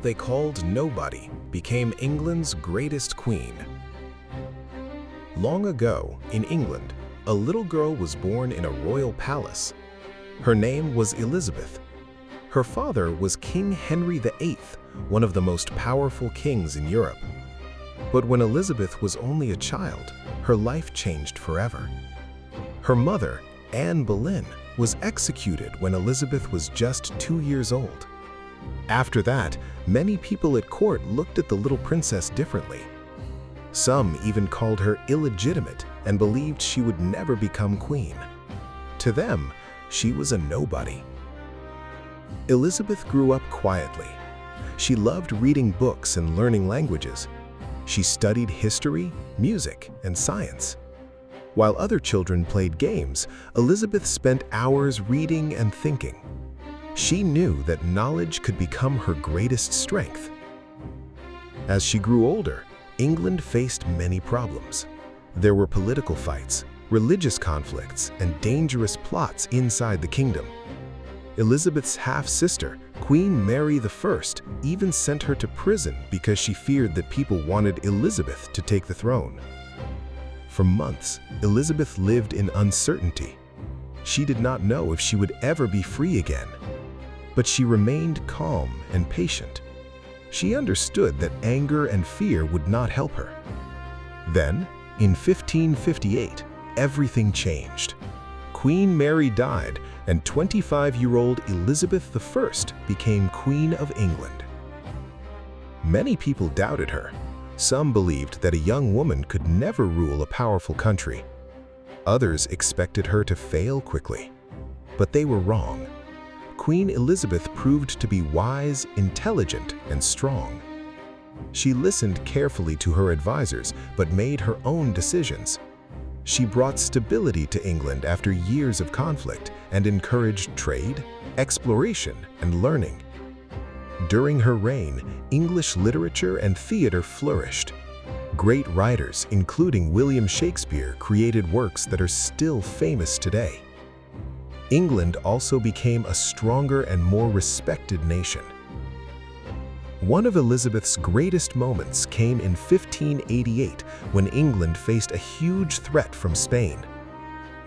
they called nobody became England's greatest queen. Long ago, in England, a little girl was born in a royal palace. Her name was Elizabeth. Her father was King Henry VIII, one of the most powerful kings in Europe. But when Elizabeth was only a child, her life changed forever. Her mother, Anne Boleyn, was executed when Elizabeth was just 2 years old. After that, many people at court looked at the little princess differently. Some even called her illegitimate and believed she would never become queen. To them, she was a nobody. Elizabeth grew up quietly. She loved reading books and learning languages. She studied history, music, and science. While other children played games, Elizabeth spent hours reading and thinking. She knew that knowledge could become her greatest strength. As she grew older, England faced many problems. There were political fights, religious conflicts, and dangerous plots inside the kingdom. Elizabeth's half-sister, Queen Mary I, even sent her to prison because she feared that people wanted Elizabeth to take the throne. For months, Elizabeth lived in uncertainty. She did not know if she would ever be free again. But she remained calm and patient. She understood that anger and fear would not help her. Then, in 1558, everything changed. Queen Mary died, and 25-year-old Elizabeth I became Queen of England. Many people doubted her. Some believed that a young woman could never rule a powerful country. Others expected her to fail quickly. But they were wrong. Queen Elizabeth proved to be wise, intelligent, and strong. She listened carefully to her advisors, but made her own decisions. She brought stability to England after years of conflict and encouraged trade, exploration, and learning. During her reign, English literature and theater flourished. Great writers, including William Shakespeare, created works that are still famous today. England also became a stronger and more respected nation. One of Elizabeth's greatest moments came in 1588 when England faced a huge threat from Spain.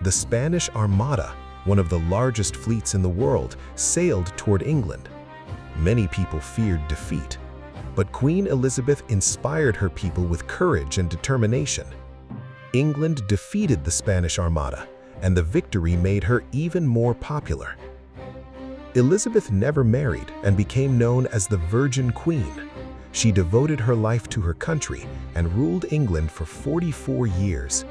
The Spanish Armada, one of the largest fleets in the world, sailed toward England. Many people feared defeat, but Queen Elizabeth inspired her people with courage and determination. England defeated the Spanish Armada, and the victory made her even more popular. Elizabeth never married and became known as the Virgin Queen. She devoted her life to her country and ruled England for 44 years.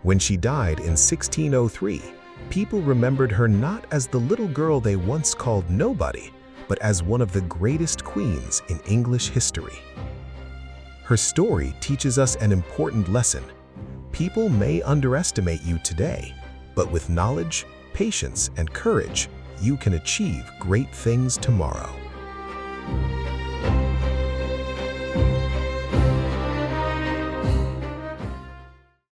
When she died in 1603, people remembered her not as the little girl they once called nobody, but as one of the greatest queens in English history. Her story teaches us an important lesson. People may underestimate you today, but with knowledge, patience, and courage, you can achieve great things tomorrow.